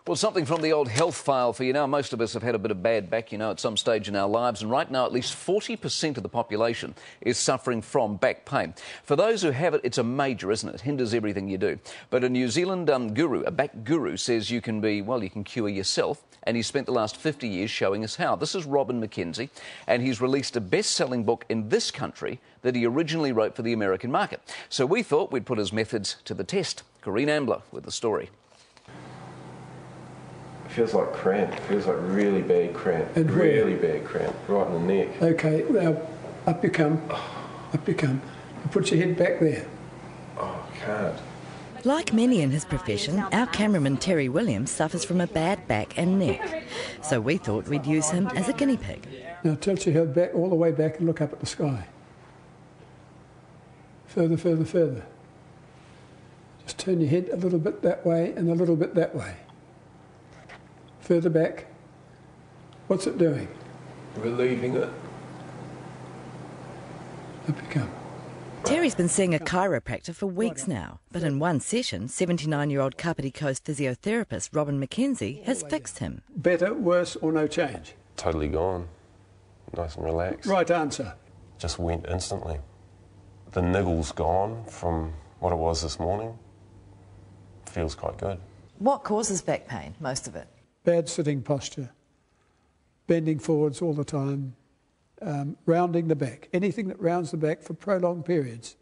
Well, something from the old health file for you now. Most of us have had a bit of bad back, at some stage in our lives, and right now at least 40% of the population is suffering from back pain. For those who have it, it's a major, isn't it? It hinders everything you do. But a New Zealand a back guru, says you can cure yourself, and he's spent the last 50 years showing us how. This is Robin McKenzie, and he's released a best-selling book in this country that he originally wrote for the American market. So we thought we'd put his methods to the test. Corrine Ambler with the story. It feels like cramp. It feels like really bad cramp. And really bad cramp, right in the neck. Okay, now up you come. Up you come. And put your head back there. Oh, I can't. Like many in his profession, our cameraman Terry Williams suffers from a bad back and neck. So we thought we'd use him as a guinea pig. Now tilt your head back, all the way back, and look up at the sky. Further, further, further. Just turn your head a little bit that way and a little bit that way. Further back. What's it doing? Relieving it. Up you come. Terry's been seeing a chiropractor for weeks now, but in one session, 79-year-old Kapiti Coast physiotherapist Robin McKenzie has fixed him. Better, worse, or no change? Totally gone. Nice and relaxed. Right answer. Just went instantly. The niggle's gone from what it was this morning. Feels quite good. What causes back pain, most of it? Bad sitting posture, bending forwards all the time, rounding the back. Anything that rounds the back for prolonged periods.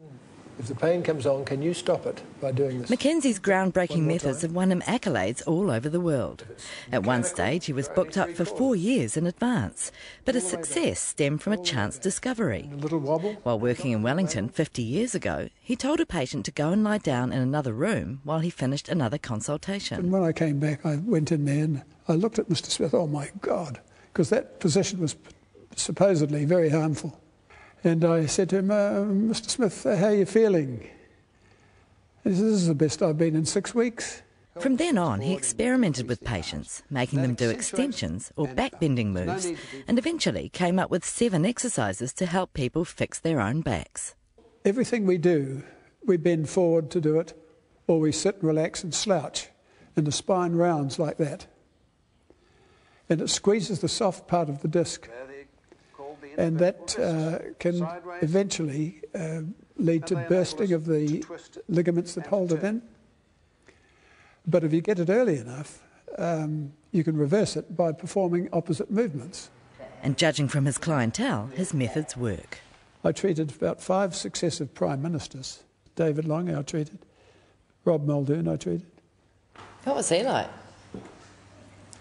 If the pain comes on, can you stop it by doing this? McKenzie's groundbreaking methods have won him accolades all over the world. At one stage, he was booked up for 4 years in advance, but his success stemmed from a chance discovery. A little wobble. While working in Wellington 50 years ago, he told a patient to go and lie down in another room while he finished another consultation. And when I came back, I went in there and I looked at Mr. Smith, oh my God, because that position was supposedly very harmful. And I said to him, Mr. Smith, how are you feeling? He said, this is the best I've been in 6 weeks. From then on, he experimented with patients, making them do extensions or backbending moves, and eventually came up with 7 exercises to help people fix their own backs. Everything we do, we bend forward to do it, or we sit and relax and slouch, and the spine rounds like that. And it squeezes the soft part of the disc. And that can eventually lead to bursting of the ligaments that hold it in. But if you get it early enough, you can reverse it by performing opposite movements. And judging from his clientele, his methods work. I treated about 5 successive prime ministers. David Long, I treated. Rob Muldoon, I treated. What was he like?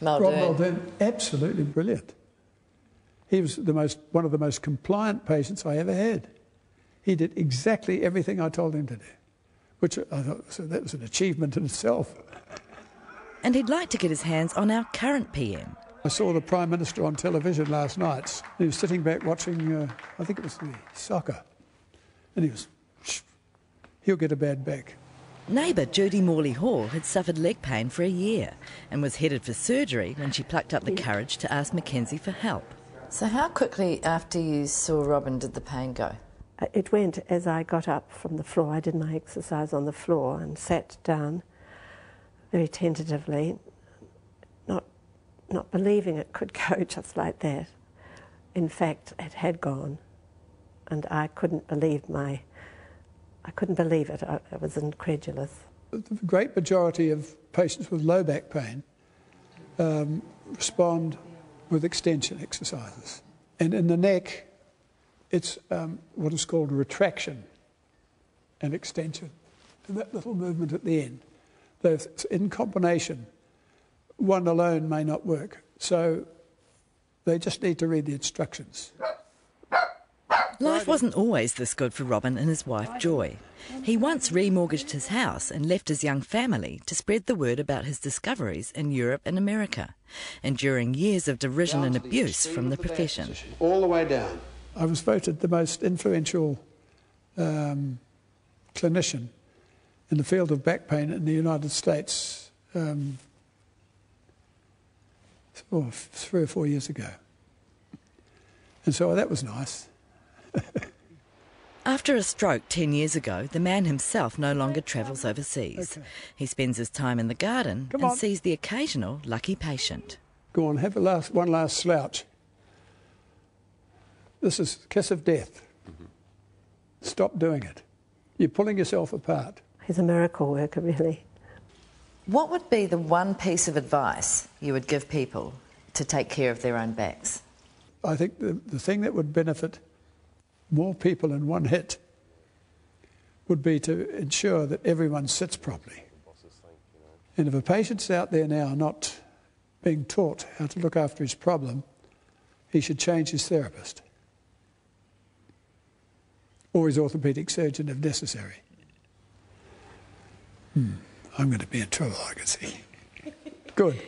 Rob Muldoon, absolutely brilliant. He was one of the most compliant patients I ever had. He did exactly everything I told him to do, which I thought that was an achievement in itself. And he'd like to get his hands on our current PM. I saw the Prime Minister on television last night. He was sitting back watching, I think it was the soccer, and he'll get a bad back. Neighbour Judy Morley Hall had suffered leg pain for a year and was headed for surgery when she plucked up the courage to ask McKenzie for help. So how quickly after you saw Robin did the pain go? It went as I got up from the floor. I did my exercise on the floor and sat down very tentatively, not believing it could go just like that. In fact, it had gone, and I couldn't believe it. I was incredulous. The great majority of patients with low back pain respond with extension exercises. And in the neck, it's what is called retraction and extension. And that little movement at the end. In combination, one alone may not work. So they just need to read the instructions. Life wasn't always this good for Robin and his wife Joy. He once remortgaged his house and left his young family to spread the word about his discoveries in Europe and America, enduring years of derision and abuse from the profession. All the way down. I was voted the most influential clinician in the field of back pain in the United States 3 or 4 years ago. And so that was nice. After a stroke 10 years ago, the man himself no longer travels overseas. Okay. He spends his time in the garden Come and on. sees the occasional lucky patient. Go on, have one last slouch. This is the kiss of death. Stop doing it. You're pulling yourself apart. He's a miracle worker, really. What would be the one piece of advice you would give people to take care of their own backs? I think the thing that would benefit more people in one hit would be to ensure that everyone sits properly. And if a patient's out there now not being taught how to look after his problem, he should change his therapist or his orthopaedic surgeon if necessary. I'm going to be in trouble, I can see. Good.